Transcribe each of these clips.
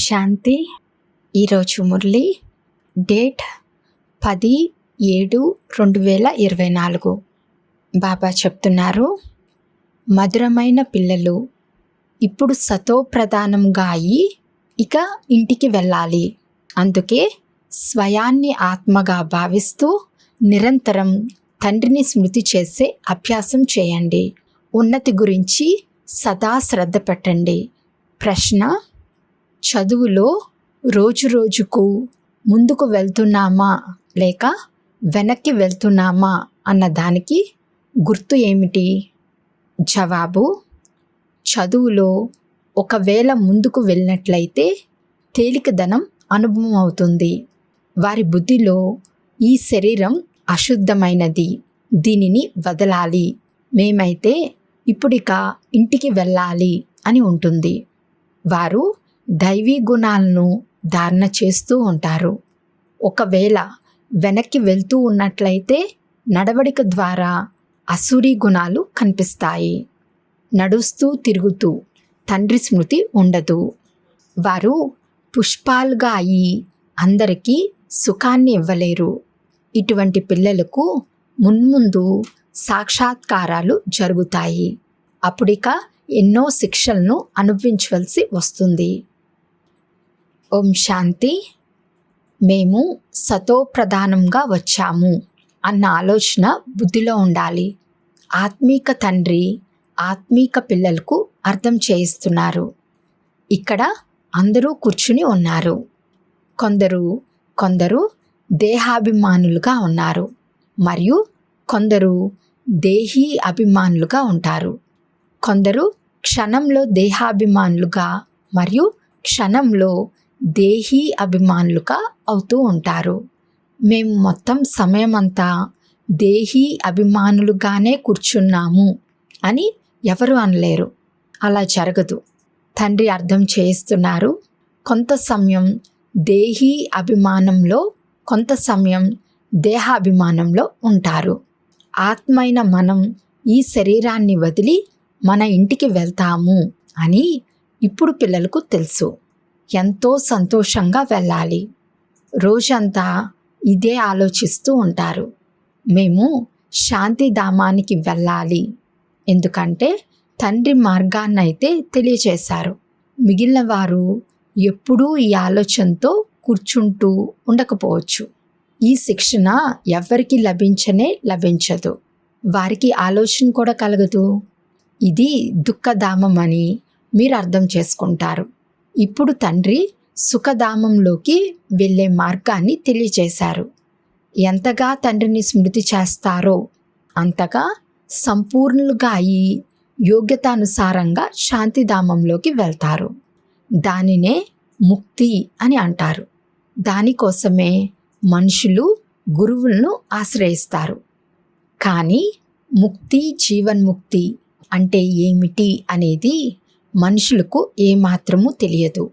శాంతి. ఈరోజు మురళి డేట్ 10/7/2024. బాబా చెప్తున్నారు, మధురమైన పిల్లలు ఇప్పుడు సతో ప్రధానంగా అయ్యి ఇక ఇంటికి వెళ్ళాలి. అందుకే స్వయాన్ని ఆత్మగా భావిస్తూ నిరంతరం తండ్రిని స్మృతి చేసే అభ్యాసం చేయండి. ఉన్నతి గురించి సదా శ్రద్ధ పెట్టండి. ప్రశ్న: చదువులో రోజురోజుకు ముందుకు వెళ్తున్నామా లేక వెనక్కి వెళ్తున్నామా అన్న దానికి గుర్తు ఏమిటి? జవాబు: చదువులో ఒకవేళ ముందుకు వెళ్ళినట్లయితే తేలికదనం అనుభవం అవుతుంది. వారి బుద్ధిలో ఈ శరీరం అశుద్ధమైనది, దీనిని వదలాలి, మేమైతే ఇప్పుడిక ఇంటికి వెళ్ళాలి అని ఉంటుంది. వారు దైవీ గుణాలను ధారణ చేస్తూ ఉంటారు. ఒకవేళ వెనక్కి వెళ్తూ ఉన్నట్లయితే నడవడిక ద్వారా అసురీ గుణాలు కనిపిస్తాయి. నడుస్తూ తిరుగుతూ తండ్రి స్మృతి ఉండదు. వారు పుష్పాలుగా అయి అందరికీ సుఖాన్ని ఇవ్వలేరు. ఇటువంటి పిల్లలకు మున్ముందు సాక్షాత్కారాలు జరుగుతాయి. అప్పుడిక ఎన్నో శిక్షలను అనుభవించవలసి వస్తుంది. ఓం శాంతి. మేము సతో ప్రధానంగా వచ్చాము అన్న ఆలోచన బుద్ధిలో ఉండాలి. ఆత్మీక తండ్రి ఆత్మీక పిల్లలకు అర్థం చేయిస్తున్నారు. ఇక్కడ అందరూ కూర్చుని ఉన్నారు. కొందరు దేహాభిమానులుగా ఉన్నారు మరియు కొందరు దేహీ అభిమానులుగా ఉంటారు. కొందరు క్షణంలో దేహాభిమానులుగా మరియు క్షణంలో దేహీ అభిమానులుగా అవుతూ ఉంటారు. మేము మొత్తం సమయమంతా దేహీ అభిమానులుగానే కూర్చున్నాము అని ఎవరు అనలేరు. అలా జరగదు. తండ్రి అర్థం చేయిస్తున్నారు. కొంత సమయం దేహీ అభిమానంలో, కొంత సమయం దేహాభిమానంలో ఉంటారు. ఆత్మైన మనం ఈ శరీరాన్ని వదిలి మన ఇంటికి వెళ్తాము అని ఇప్పుడు పిల్లలకు తెలుసు. ఎంతో సంతోషంగా వెళ్ళాలి. రోజంతా ఇదే ఆలోచిస్తూ ఉంటారు. మేము శాంతిధామానికి వెళ్ళాలి. ఎందుకంటే తండ్రి మార్గాన్నైతే తెలియచేశారు. మిగిలిన వారు ఎప్పుడూ ఈ ఆలోచనతో కూర్చుంటూ ఉండకపోవచ్చు. ఈ శిక్షణ ఎవ్వరికి లభించదు. వారికి ఆలోచన కూడా కలగదు. ఇది దుఃఖధామం అని మీరు అర్థం చేసుకుంటారు. ఇప్పుడు తండ్రి సుఖధామంలోకి వెళ్ళే మార్గాన్ని తెలియచేశారు. ఎంతగా తండ్రిని స్మృతి చేస్తారో అంతగా సంపూర్ణులుగా అయి యోగ్యతానుసారంగా శాంతిధామంలోకి వెళ్తారు. దానినే ముక్తి అని అంటారు. దానికోసమే మనుషులు గురువులను ఆశ్రయిస్తారు. కానీ ముక్తి, జీవన్ముక్తి అంటే ఏమిటి అనేది మనుషులకు ఏమాత్రమూ తెలియదు.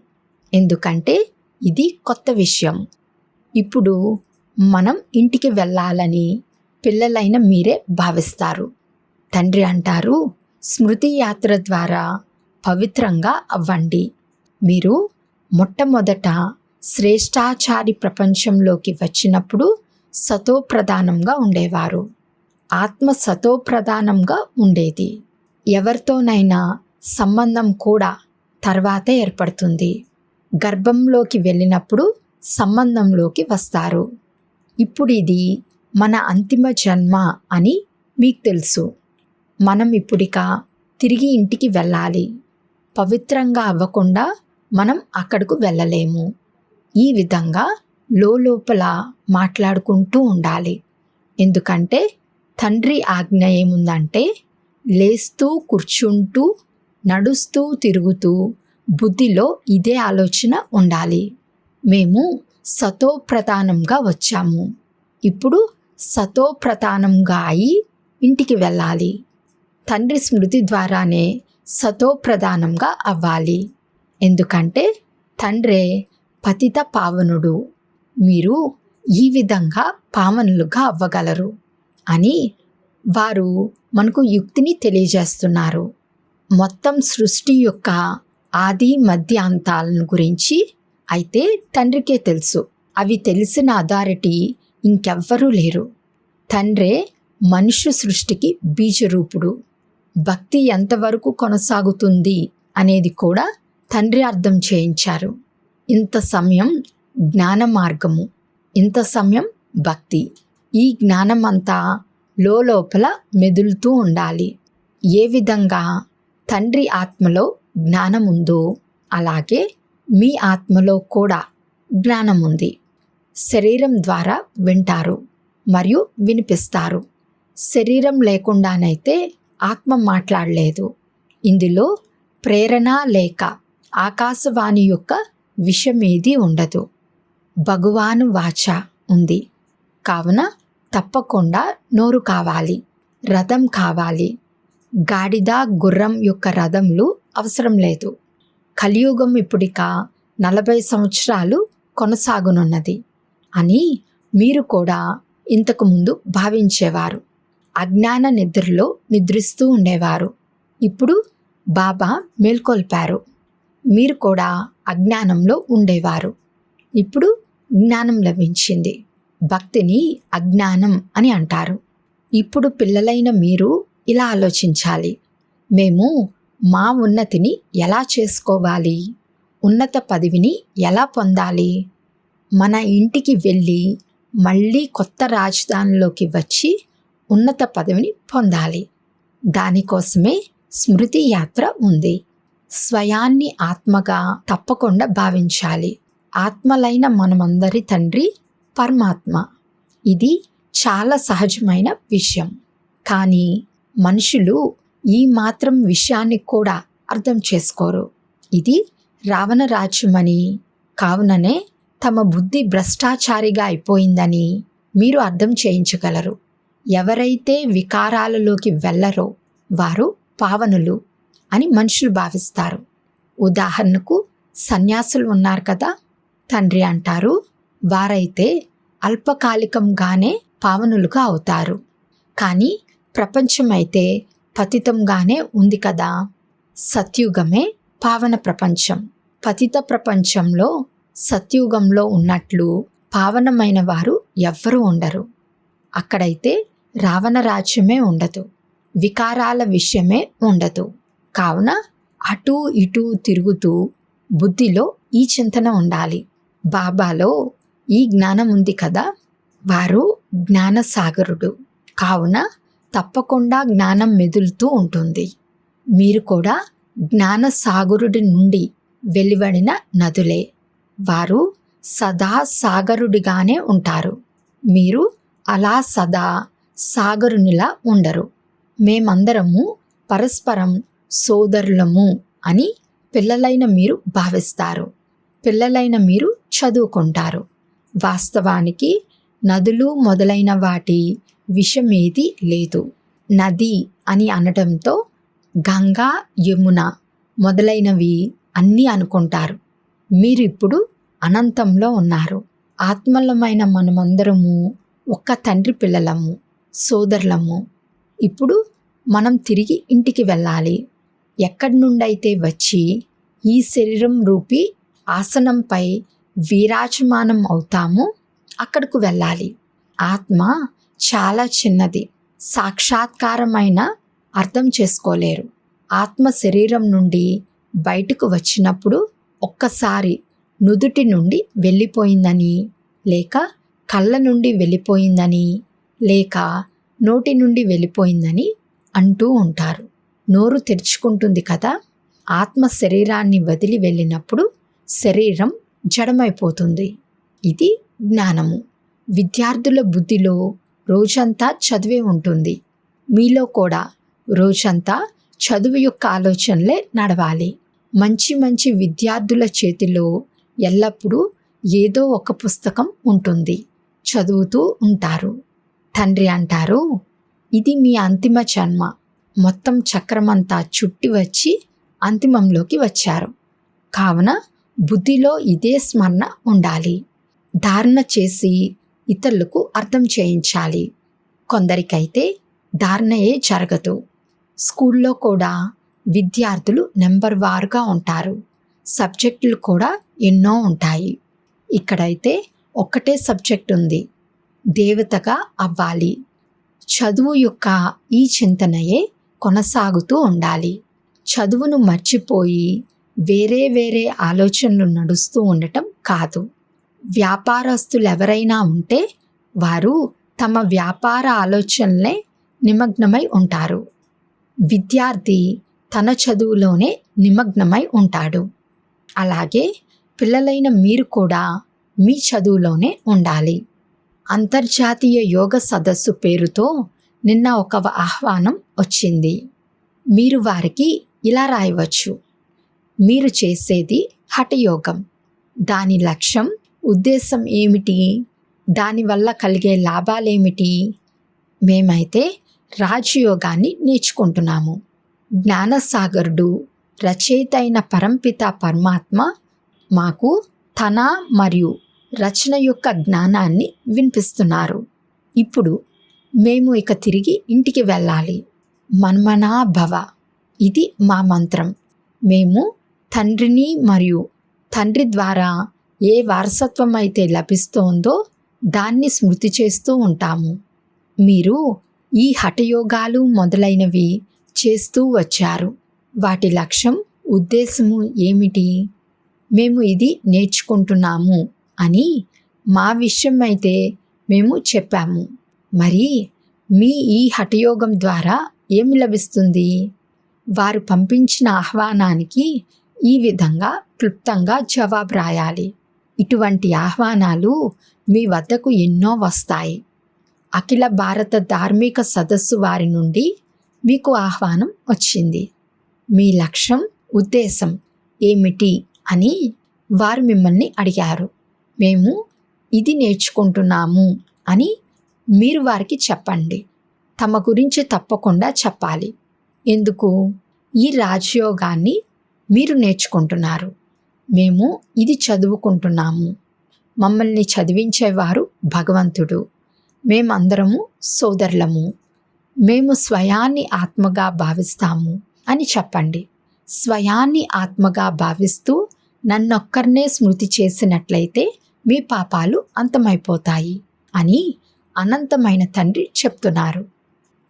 ఎందుకంటే ఇది కొత్త విషయం. ఇప్పుడు మనం ఇంటికి వెళ్ళాలని పిల్లలైన మీరే భావిస్తారు. తండ్రి అంటారు, స్మృతి యాత్ర ద్వారా పవిత్రంగా అవ్వండి. మీరు మొట్టమొదట శ్రేష్టాచారి ప్రపంచంలోకి వచ్చినప్పుడు సతో ప్రధానంగా ఉండేవారు. ఆత్మ సతో ప్రధానంగా ఉండేది. ఎవరితోనైనా సంబంధం కూడా తర్వాతే ఏర్పడుతుంది. గర్భంలోకి వెళ్ళినప్పుడు సంబంధంలోకి వస్తారు. ఇప్పుడు ఇది మన అంతిమ జన్మ అని మీకు తెలుసు. మనం ఇప్పుడిక తిరిగి ఇంటికి వెళ్ళాలి. పవిత్రంగా అవ్వకుండా మనం అక్కడకు వెళ్ళలేము. ఈ విధంగా లోపల మాట్లాడుకుంటూ ఉండాలి. ఎందుకంటే తండ్రి ఆజ్ఞ ఏముందంటే లేస్తూ కూర్చుంటూ నడుస్తూ తిరుగుతూ బుద్ధిలో ఇదే ఆలోచన ఉండాలి. మేము సతో ప్రధానంగా వచ్చాము. ఇప్పుడు సతో ప్రధానంగా అయి ఇంటికి వెళ్ళాలి. తండ్రి స్మృతి ద్వారానే సతో ప్రధానంగా అవ్వాలి. ఎందుకంటే తండ్రే పతిత పావనుడు. మీరు ఈ విధంగా పావనులుగా అవ్వగలరు అని వారు మనకు యుక్తిని తెలియజేస్తున్నారు. మొత్తం సృష్టి యొక్క ఆది మధ్య అంతాలను గురించి అయితే తండ్రికే తెలుసు. అవి తెలిసిన అథారిటీ ఇంకెవ్వరూ లేరు. తండ్రే మనుష్య సృష్టికి బీజరూపుడు. భక్తి ఎంతవరకు కొనసాగుతుంది అనేది కూడా తండ్రి అర్థం చేయించారు. ఇంత సమయం జ్ఞాన మార్గము, ఇంత సమయం భక్తి. ఈ జ్ఞానం అంతా లోపల మెదులుతూ ఉండాలి. ఏ విధంగా తండ్రి ఆత్మలో జ్ఞానం ఉందో అలాగే మీ ఆత్మలో కూడా జ్ఞానం ఉంది. శరీరం ద్వారా వింటారు మరియు వినిపిస్తారు. శరీరం లేకుండానైతే ఆత్మ మాట్లాడలేదు. ఇందులో ప్రేరణ లేక ఆకాశవాణి యొక్క విషమేదీ ఉండదు. భగవాను వాచ ఉంది. కావున తప్పకుండా నోరు కావాలి, రథం కావాలి. గాడిద గుర్రం యొక్క రథములు అవసరం లేదు. కలియుగం ఇప్పుడిక 40 సంవత్సరాలు కొనసాగునున్నది అని మీరు కూడా ఇంతకుముందు భావించేవారు. అజ్ఞాన నిద్రలో నిద్రిస్తూ ఉండేవారు. ఇప్పుడు బాబా మేల్కొల్పారు. మీరు కూడా అజ్ఞానంలో ఉండేవారు. ఇప్పుడు జ్ఞానం లభించింది. భక్తిని అజ్ఞానం అని అంటారు. ఇప్పుడు పిల్లలైన మీరు ఇలా ఆలోచించాలి. మేము మా ఉన్నతిని ఎలా చేసుకోవాలి? ఉన్నత పదవిని ఎలా పొందాలి? మన ఇంటికి వెళ్ళి మళ్ళీ కొత్త రాజధానిలోకి వచ్చి ఉన్నత పదవిని పొందాలి. దానికోసమే స్మృతి యాత్ర ఉంది. స్వయాన్ని ఆత్మగా తప్పకుండా భావించాలి. ఆత్మలైన మనమందరి తండ్రి పరమాత్మ. ఇది చాలా సహజమైన విషయం. కానీ మనుషులు ఈ మాత్రం విషయాన్ని కూడా అర్థం చేసుకోరు. ఇది రావణ రాజ్యమని, కావుననే తమ బుద్ధి భ్రష్టాచారిగా అయిపోయిందని మీరు అర్థం చేయించగలరు. ఎవరైతే వికారాలలోకి వెళ్ళరో వారు పావనులు అని మనుషులు భావిస్తారు. ఉదాహరణకు సన్యాసులు ఉన్నారు కదా, తండ్రి అంటారు వారైతే అల్పకాలికంగానే పావనులుగా అవుతారు. కానీ ప్రపంచమైతే పతితంగానే ఉంది కదా. సత్యుగమే పావన ప్రపంచం. పతిత ప్రపంచంలో సత్యుగంలో ఉన్నట్లు పావనమైన వారు ఎవ్వరూ ఉండరు. అక్కడైతే రావణ రాజ్యమే ఉండదు, వికారాల విషయమే ఉండదు. కావున అటూ ఇటూ తిరుగుతూ బుద్ధిలో ఈ చింతన ఉండాలి. బాబాలో ఈ జ్ఞానం ఉంది కదా, వారు జ్ఞానసాగరుడు. కావున తప్పకుండా జ్ఞానం మెదులుతూ ఉంటుంది. మీరు కూడా జ్ఞానసాగరుడి నుండి వెలువడిన నదులే. వారు సదా సాగరుడిగానే ఉంటారు. మీరు అలా సదా సాగరునిలా ఉండరు. మేమందరము పరస్పరం సోదరులము అని పిల్లలైన మీరు భావిస్తారు. పిల్లలైన మీరు చదువుకుంటారు. వాస్తవానికి నదులు మొదలైన వాటి విషమేది లేదు. నది అని అనడంతో గంగా, యమున మొదలైనవి అన్నీ అనుకుంటారు. మీరిప్పుడు అనంతంలో ఉన్నారు. ఆత్మలమైన మనమందరము ఒక్క తండ్రి పిల్లలము, సోదరులము. ఇప్పుడు మనం తిరిగి ఇంటికి వెళ్ళాలి. ఎక్కడి నుండైతే వచ్చి ఈ శరీరం రూపీ ఆసనంపై విరాజమానం అవుతామో అక్కడకు వెళ్ళాలి. ఆత్మ చాలా చిన్నది. సాక్షాత్కారమైన అర్థం చేసుకోలేరు. ఆత్మ శరీరం నుండి బయటకు వచ్చినప్పుడు ఒక్కసారి నుదుటి నుండి వెళ్ళిపోయిందని, లేక కళ్ళ నుండి వెళ్ళిపోయిందని, లేక నోటి నుండి వెళ్ళిపోయిందని అంటూ ఉంటారు. నోరు తెరుచుకుంటుంది కదా. ఆత్మ శరీరాన్ని వదిలి వెళ్ళినప్పుడు శరీరం జడమైపోతుంది. ఇది జ్ఞానము. విద్యార్థుల బుద్ధిలో రోజంతా చదివే ఉంటుంది. మీలో కూడా రోజంతా చదువు యొక్క ఆలోచనలే నడవాలి. మంచి మంచి విద్యార్థుల చేతిలో ఎల్లప్పుడూ ఏదో ఒక పుస్తకం ఉంటుంది, చదువుతూ ఉంటారు. తండ్రి అంటారు, ఇది మీ అంతిమ జన్మ. మొత్తం చక్రమంతా చుట్టి వచ్చి అంతిమంలోకి వచ్చారు. కావున బుద్ధిలో ఇదే స్మరణ ఉండాలి. ధారణ చేసి ఇతరులకు అర్థం చేయించాలి. కొందరికైతే ధారణయే జరగదు. స్కూల్లో కూడా విద్యార్థులు నెంబర్ వారుగా ఉంటారు. సబ్జెక్టులు కూడా ఎన్నో ఉంటాయి. ఇక్కడైతే ఒక్కటే సబ్జెక్ట్ ఉంది, దేవతగా అవ్వాలి. చదువు యొక్క ఈ చింతనయే కొనసాగుతూ ఉండాలి. చదువును మర్చిపోయి వేరే వేరే ఆలోచనలు నడుస్తూ ఉండటం కాదు. వ్యాపారస్తులు ఎవరైనా ఉంటే వారు తమ వ్యాపార ఆలోచనలే నిమగ్నమై ఉంటారు. విద్యార్థి తన చదువులోనే నిమగ్నమై ఉంటాడు. అలాగే పిల్లలైన మీరు కూడా మీ చదువులోనే ఉండాలి. అంతర్జాతీయ యోగ సదస్సు పేరుతో నిన్న ఒక ఆహ్వానం వచ్చింది. మీరు వారికి ఇలా రాయవచ్చు: మీరు చేసేది హఠయోగం. దాని లక్ష్యం, ఉద్దేశం ఏమిటి? దానివల్ల కలిగే లాభాలేమిటి? మేమైతే రాజయోగాన్ని నేర్చుకుంటున్నాము. జ్ఞానసాగరుడు, రచయిత అయిన పరంపిత పరమాత్మ మాకు తన మరియు రచన యొక్క జ్ఞానాన్ని వినిపిస్తున్నారు. ఇప్పుడు మేము ఇక తిరిగి ఇంటికి వెళ్ళాలి. మన్మనా భవ, ఇది మా మంత్రం. మేము తండ్రిని మరియు తండ్రి ద్వారా ఏ వారసత్వం అయితే లభిస్తోందో దాన్ని స్మృతి చేస్తూ ఉంటాము. మీరు ఈ హఠయోగాలు మొదలైనవి చేస్తూ వచ్చారు. వాటి లక్ష్యం, ఉద్దేశము ఏమిటి? మేము ఇది నేర్చుకుంటున్నాము అని మా విషయం అయితే మేము చెప్పాము. మరి మీ ఈ హఠయోగం ద్వారా ఏమి లభిస్తుంది? వారు పంపించిన ఆహ్వానానికి ఈ విధంగా క్లుప్తంగా జవాబు రాయాలి. ఇటువంటి ఆహ్వానాలు మీ వద్దకు ఎన్నో వస్తాయి. అఖిల భారత ధార్మిక సదస్సు వారి నుండి మీకు ఆహ్వానం వచ్చింది. మీ లక్ష్యం, ఉద్దేశం ఏమిటి అని వారు మిమ్మల్ని అడిగారు. మేము ఇది నేర్చుకుంటున్నాము అని మీరు వారికి చెప్పండి. తమ గురించి తప్పకుండా చెప్పాలి. ఎందుకు? ఈ రాజయోగాన్ని మీరు నేర్చుకుంటున్నారు. మేము ఇది చదువుకుంటున్నాము. మమ్మల్ని చదివించేవారు భగవంతుడు. మేమందరము సోదరులము. మేము స్వయాన్ని ఆత్మగా భావిస్తాము అని చెప్పండి. స్వయాన్ని ఆత్మగా భావిస్తూ నన్నొక్కరినే స్మృతి చేసినట్లయితే మీ పాపాలు అంతమైపోతాయి అని అనంతమైన తండ్రి చెప్తున్నారు.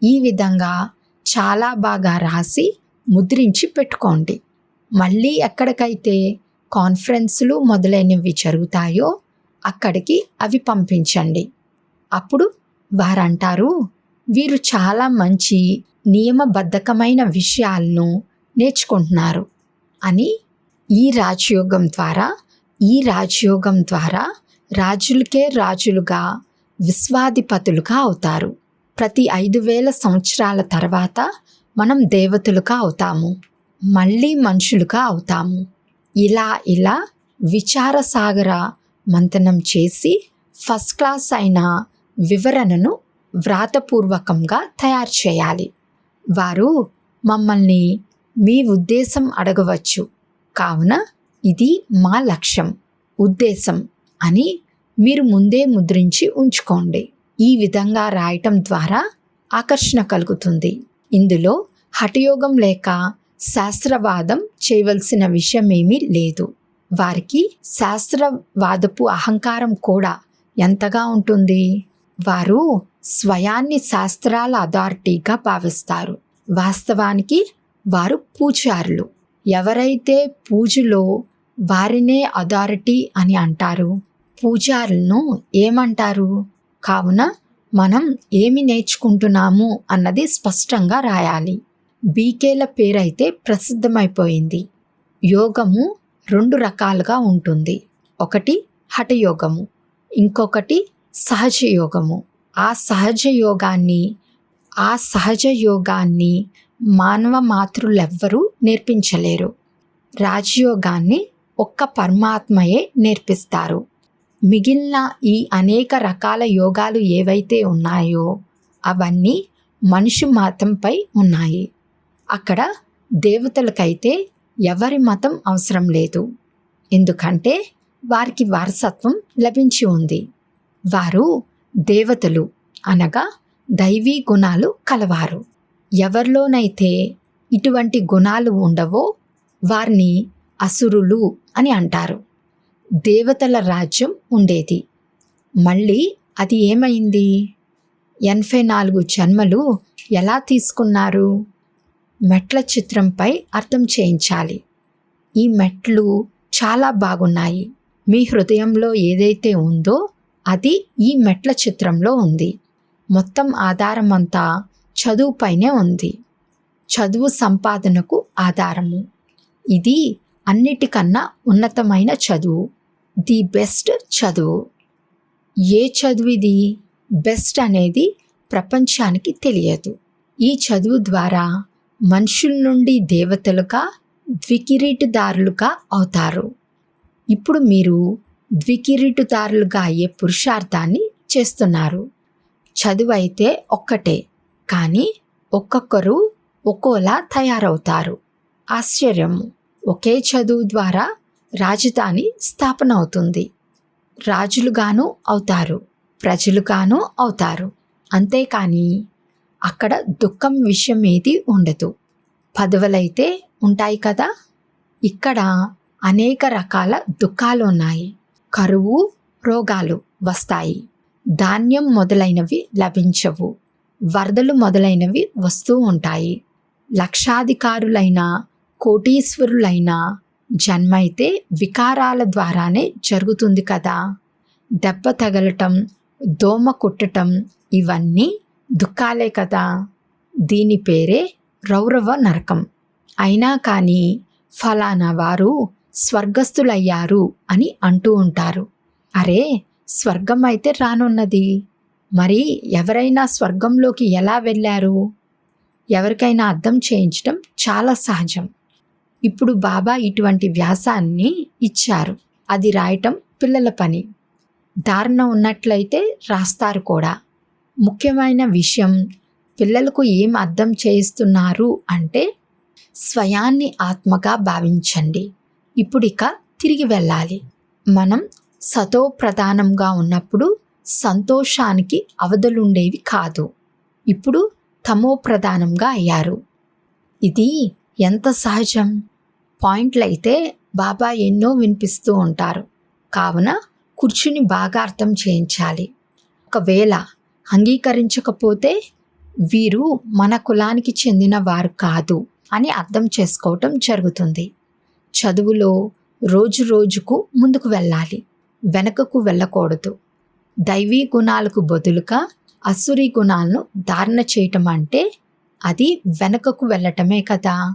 ఈ విధంగా చాలా బాగా రాసి ముద్రించి పెట్టుకోండి. మళ్ళీ ఎక్కడికైతే కాన్ఫరెన్సులు మొదలైనవి జరుగుతాయో అక్కడికి అవి పంపించండి. అప్పుడు వారంటారు, వీరు చాలా మంచి నియమబద్ధకమైన విషయాలను నేర్చుకుంటున్నారు అని. ఈ రాజయోగం ద్వారా రాజులకే రాజులుగా, విశ్వాధిపతులుగా అవుతారు. ప్రతి 5,000 సంవత్సరాల తర్వాత మనం దేవతలుగా అవుతాము, మళ్ళీ మనుషులుగా అవుతాము. ఇలా విచారసాగర మంథనం చేసి ఫస్ట్ క్లాస్ అయిన వివరణను వ్రాతపూర్వకంగా తయారు చేయాలి. వారు మమ్మల్ని మీ ఉద్దేశం అడగవచ్చు. కావున ఇది మా లక్ష్యం, ఉద్దేశం అని మీరు ముందే ముద్రించి ఉంచుకోండి. ఈ విధంగా రాయటం ద్వారా ఆకర్షణ కలుగుతుంది. ఇందులో హఠయోగం లేక శాస్త్రవాదం చేయవలసిన విషయమేమీ లేదు. వారికి శాస్త్రవాదపు అహంకారం కూడా ఎంతగా ఉంటుంది. వారు స్వయాన్ని శాస్త్రాల అథారిటీగా భావిస్తారు. వాస్తవానికి వారు పూజారులు. ఎవరైతే పూజలో వారినే అథారిటీ అని అంటారు, పూజారులను ఏమంటారు? కావున మనం ఏమి నేర్చుకుంటున్నాము అన్నది స్పష్టంగా రాయాలి. బీకేల పేరైతే ప్రసిద్ధమైపోయింది. యోగము 2 రకాలుగా ఉంటుంది. ఒకటి హఠయోగము, ఇంకొకటి సహజ యోగము. ఆ సహజ యోగాన్ని మానవ మాతృలెవ్వరూ నేర్పించలేరు. రాజయోగాన్ని ఒక్క పరమాత్మయే నేర్పిస్తారు. మిగిలిన ఈ అనేక రకాల యోగాలు ఏవైతే ఉన్నాయో అవన్నీ మనిషి మతంపై ఉన్నాయి. అక్కడ దేవతలకైతే ఎవరి మతం అవసరం లేదు. ఎందుకంటే వారికి వారసత్వం లభించి ఉంది. వారు దేవతలు అనగా దైవీ గుణాలు కలవారు. ఎవరిలోనైతే ఇటువంటి గుణాలు ఉండవో వారిని అసురులు అని అంటారు. దేవతల రాజ్యం ఉండేది. మళ్ళీ అది ఏమైంది? 84 జన్మలు ఎలా తీసుకున్నారు? మెట్ల చిత్రంపై అర్థం చేయించాలి. ఈ మెట్లు చాలా బాగున్నాయి. మీ హృదయంలో ఏదైతే ఉందో అది ఈ మెట్ల చిత్రంలో ఉంది. మొత్తం ఆధారమంతా చదువుపైనే ఉంది. చదువు సంపాదనకు ఆధారము. ఇది అన్నిటికన్నా ఉన్నతమైన చదువు, ది బెస్ట్ చదువు. ఏ చదువు ఇది? బెస్ట్ అనేది ప్రపంచానికి తెలియదు. ఈ చదువు ద్వారా మనుషుల నుండి దేవతలుగా, ద్వికిరీటిదారులుగా అవుతారు. ఇప్పుడు మీరు ద్వికిరీటిదారులుగా అయ్యే పురుషార్థాన్ని చేస్తున్నారు. చదువు అయితే ఒక్కటే, కానీ ఒక్కొక్కరు ఒక్కోలా తయారవుతారు. ఆశ్చర్యము. ఒకే చదువు ద్వారా రాజధాని స్థాపన అవుతుంది. రాజులుగాను అవుతారు, ప్రజలుగాను అవుతారు. అంతేకాని అక్కడ దుఃఖం విషయం ఏది ఉండదు. పదవులైతే ఉంటాయి కదా. ఇక్కడ అనేక రకాల దుఃఖాలు ఉన్నాయి. కరువు, రోగాలు వస్తాయి. ధాన్యం మొదలైనవి లభించవు. వరదలు మొదలైనవి వస్తూ ఉంటాయి. లక్షాధికారులైన, కోటీశ్వరులైన జన్మైతే వికారాల ద్వారానే జరుగుతుంది కదా. దెబ్బ తగలటం, దోమ కుట్టటం ఇవన్నీ దుఃఖాలే కదా. దీని పేరే రౌరవ నరకం. అయినా కానీ ఫలానా వారు స్వర్గస్థులయ్యారు అని అంటూ ఉంటారు. అరే, స్వర్గం అయితే రానున్నది. మరి ఎవరైనా స్వర్గంలోకి ఎలా వెళ్ళారు? ఎవరికైనా అర్థం చేయించడం చాలా సహజం. ఇప్పుడు బాబా ఇటువంటి వ్యాసాన్ని ఇచ్చారు. అది రాయటం పిల్లల పని. ధారణ ఉన్నట్లయితే రాస్తారు కూడా. ముఖ్యమైన విషయం పిల్లలకు ఏం అర్థం చేయిస్తున్నారు అంటే, స్వయాన్ని ఆత్మగా భావించండి. ఇప్పుడిక తిరిగి వెళ్ళాలి. మనం సతో ప్రధానంగా ఉన్నప్పుడు సంతోషానికి అవధులుండేవి కాదు. ఇప్పుడు తమో ప్రధానంగా అయ్యారు. ఇది ఎంత సహజం. పాయింట్లయితే బాబా ఎన్నో వినిపిస్తూ ఉంటారు. కావున కూర్చుని బాగా అర్థం చేయించాలి. ఒకవేళ అంగీకరించకపోతే వీరు మన కులానికి చెందిన వారు కాదు అని అర్థం చేసుకోవటం జరుగుతుంది. చదువులో రోజు రోజుకు ముందుకు వెళ్ళాలి, వెనకకు వెళ్ళకూడదు. దైవీ గుణాలకు బదులుగా అసురీ గుణాలను ధారణ చేయటం అంటే అది వెనకకు వెళ్ళటమే కదా.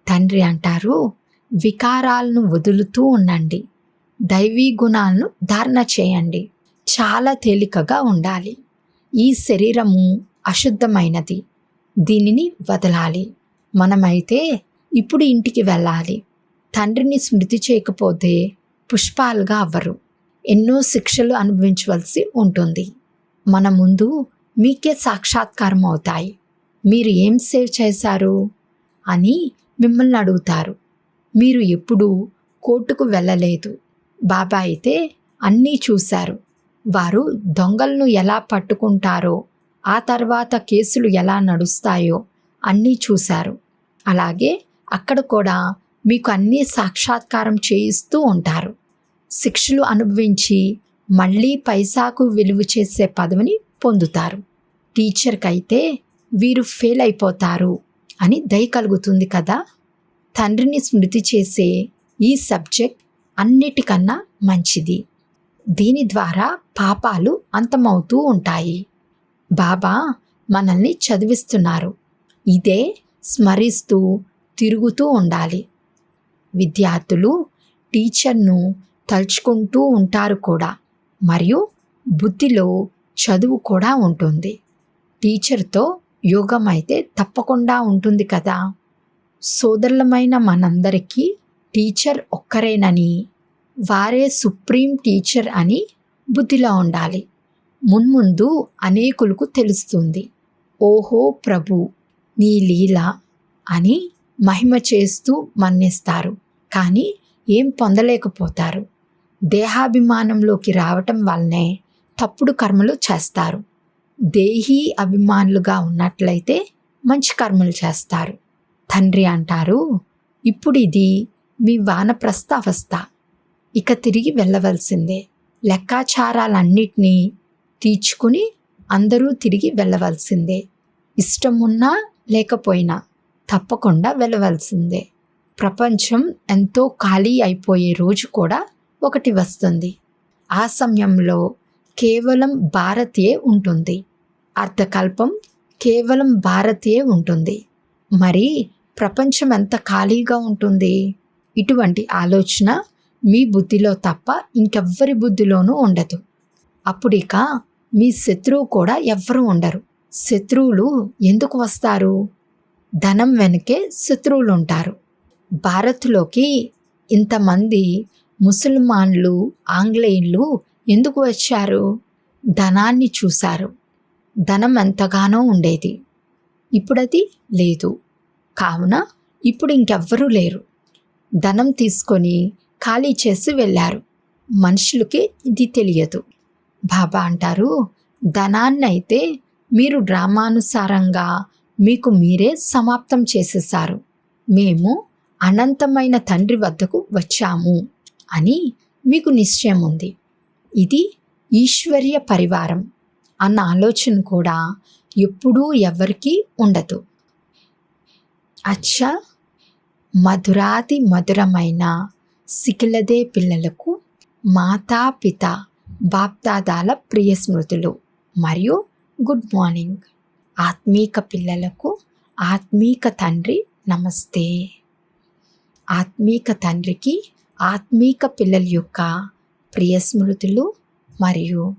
తండ్రి అంటారు, వికారాలను వదులుతూ ఉండండి, దైవీ గుణాలను ధారణ చేయండి. చాలా తేలికగా ఉండాలి. ఈ శరీరము అశుద్ధమైనది, దీనిని వదలాలి. మనమైతే ఇప్పుడు ఇంటికి వెళ్ళాలి. తండ్రిని స్మృతి చేయకపోతే పుష్పాలుగా అవ్వరు. ఎన్నో శిక్షలు అనుభవించవలసి ఉంటుంది. మన ముందు మీకే సాక్షాత్కారం అవుతాయి. మీరు ఏం సేవ్ చేశారు అని మిమ్మల్ని అడుగుతారు. మీరు ఎప్పుడూ కోర్టుకు వెళ్ళలేదు. బాబా అయితే అన్నీ చూశారు. వారు దొంగలను ఎలా పట్టుకుంటారో, ఆ తర్వాత కేసులు ఎలా నడుస్తాయో అన్నీ చూశారు. అలాగే అక్కడ కూడా మీకు అన్నీ సాక్షాత్కారం చేయిస్తూ ఉంటారు. శిక్షలు అనుభవించి మళ్ళీ పైసాకు విలువ చేసే పదవిని పొందుతారు. టీచర్కి అయితే వీరు ఫెయిల్ అయిపోతారు అని దయ కలుగుతుంది కదా. తండ్రిని స్మృతి చేసే ఈ సబ్జెక్ట్ అన్నిటికన్నా మంచిది. దీని ద్వారా పాపాలు అంతమవుతూ ఉంటాయి. బాబా మనల్ని చదివిస్తున్నారు. ఇదే స్మరిస్తూ తిరుగుతూ ఉండాలి. విద్యార్థులు టీచర్ను తలుచుకుంటూ ఉంటారు కూడా. మరియు బుద్ధిలో చదువు కూడా ఉంటుంది. టీచర్తో యోగం అయితే తప్పకుండా ఉంటుంది కదా. సోదరులమైన మనందరికీ టీచర్ ఒక్కరేనని, వారే సుప్రీం టీచర్ అని బుద్ధిలో ఉండాలి. మున్ముందు అనేకులకు తెలుస్తుంది. ఓహో ప్రభు, నీ లీల అని మహిమ చేస్తూ మన్నిస్తారు. కానీ ఏం పొందలేకపోతారు. దేహాభిమానంలోకి రావటం వల్లనే తప్పుడు కర్మలు చేస్తారు. దేహీ అభిమానులుగా ఉన్నట్లయితే మంచి కర్మలు చేస్తారు. తండ్రి అంటారు, ఇప్పుడు ఇది మీ వానప్రస్థ అవస్థ. ఇక తిరిగి వెళ్ళవలసిందే. లెక్కాచారాలన్నిటినీ తీర్చుకుని అందరూ తిరిగి వెళ్ళవలసిందే. ఇష్టం ఉన్నా లేకపోయినా తప్పకుండా వెళ్ళవలసిందే. ప్రపంచం ఎంతో ఖాళీ అయిపోయే రోజు కూడా ఒకటి వస్తుంది. ఆ సమయంలో కేవలం భారతీయే ఉంటుంది. అర్ధకల్పం కేవలం భారతీయే ఉంటుంది. మరి ప్రపంచం ఎంత ఖాళీగా ఉంటుంది? ఇటువంటి ఆలోచన మీ బుద్ధిలో తప్ప ఇంకెవ్వరి బుద్ధిలోనూ ఉండదు. అప్పుడిక మీ శత్రువు కూడా ఎవ్వరూ ఉండరు. శత్రువులు ఎందుకు వస్తారు? ధనం వెనుకే శత్రువులు ఉంటారు. భారత్లోకి ఇంతమంది ముసల్మాన్లు, ఆంగ్లేయులు ఎందుకు వచ్చారు? ధనాన్ని చూశారు. ధనం ఎంతగానో ఉండేది. ఇప్పుడది లేదు. కావున ఇప్పుడు ఇంకెవ్వరూ లేరు. ధనం తీసుకొని ఖాళీ చేసి వెళ్ళారు. మనుషులకి ఇది తెలియదు. బాబా అంటారు, ధనాన్నైతే మీరు డ్రామానుసారంగా మీకు మీరే సమాప్తం చేసేశారు. మేము అనంతమైన తండ్రి వద్దకు వచ్చాము అని మీకు నిశ్చయం ఉంది. ఇది ఈశ్వర్య పరివారం అన్న ఆలోచన కూడా ఎప్పుడూ ఎవరికీ ఉండదు. అచ్చా, మధురాతి మధురమైన సికిలదే పిల్లలకు మాతాపిత బాప్దాదాల ప్రియ స్మృతులు మరియు గుడ్ మార్నింగ్. ఆత్మీక పిల్లలకు ఆత్మీక తండ్రి నమస్తే. ఆత్మీక తండ్రికి ఆత్మీక పిల్లల యొక్క ప్రియ స్మృతులు మరియు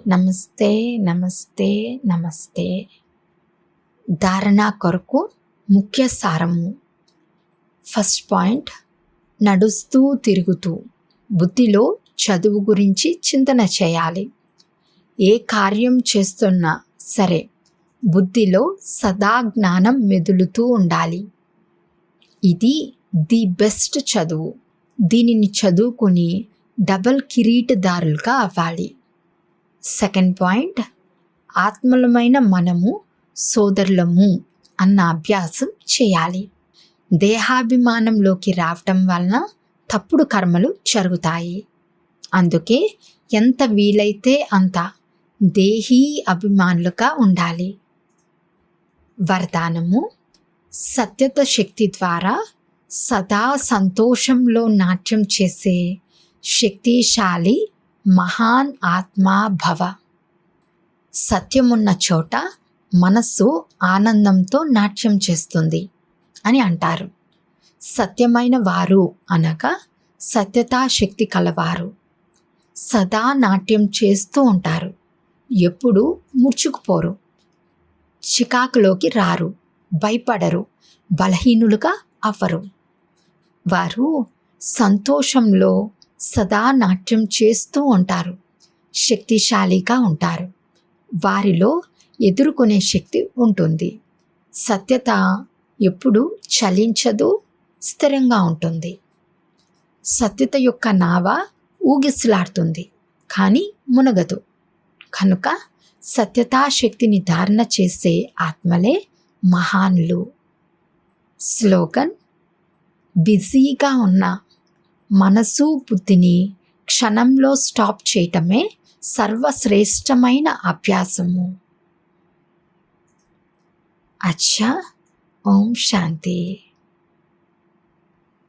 నమస్తే నమస్తే నమస్తే. ధారణ కొరకు ముఖ్య సారము. ఫస్ట్ పాయింట్, నడుస్తూ తిరుగుతూ బుద్ధిలో చదువు గురించి చింతన చేయాలి. ఏ కార్యం చేస్తున్నా సరే బుద్ధిలో సదా జ్ఞానం మెదులుతూ ఉండాలి. ఇది ది బెస్ట్ చదువు. దీనిని చదువుకుని డబల్ కిరీటదారులుగా అవ్వాలి. సెకండ్ పాయింట్, ఆత్మలమైన మనము సోదరులము అన్న అభ్యాసం చేయాలి. దేహాభిమానంలోకి రావటం వలన తప్పుడు కర్మలు జరుగుతాయి. అందుకే ఎంత వీలైతే అంత దేహీ అభిమానులుగా ఉండాలి. వరదానము, సత్యత శక్తి ద్వారా సదా సంతోషంలో నాట్యం చేసే శక్తిశాలి మహాన్ ఆత్మా భవ. సత్యమున్న చోట మనస్సు ఆనందంతో నాట్యం చేస్తుంది అని అంటారు. సత్యమైన వారు అనగా సత్యతా శక్తి కలవారు. సదా నాట్యం చేస్తూ ఉంటారు. ఎప్పుడూ ముడుచుకుపోరు. చికాకులోకి రారు. భయపడరు. బలహీనులుగా అవ్వరు. వారు సంతోషంలో సదా నాట్యం చేస్తూ ఉంటారు. శక్తిశాలిగా ఉంటారు. వారిలో ఎదుర్కొనే శక్తి ఉంటుంది. సత్యత ఎప్పుడు చలించదు, స్థిరంగా ఉంటుంది. సత్యత యొక్క నావ ఊగిసలాడుతుంది కానీ మునగదు. కనుక సత్యతా శక్తిని ధారణ చేసే ఆత్మలే మహాన్లు. స్లోగన్, బిజీగా ఉన్న మనసు బుద్ధిని క్షణంలో స్టాప్ చేయటమే సర్వశ్రేష్టమైన అభ్యాసము. అచ్చా, ఓం శాంతి.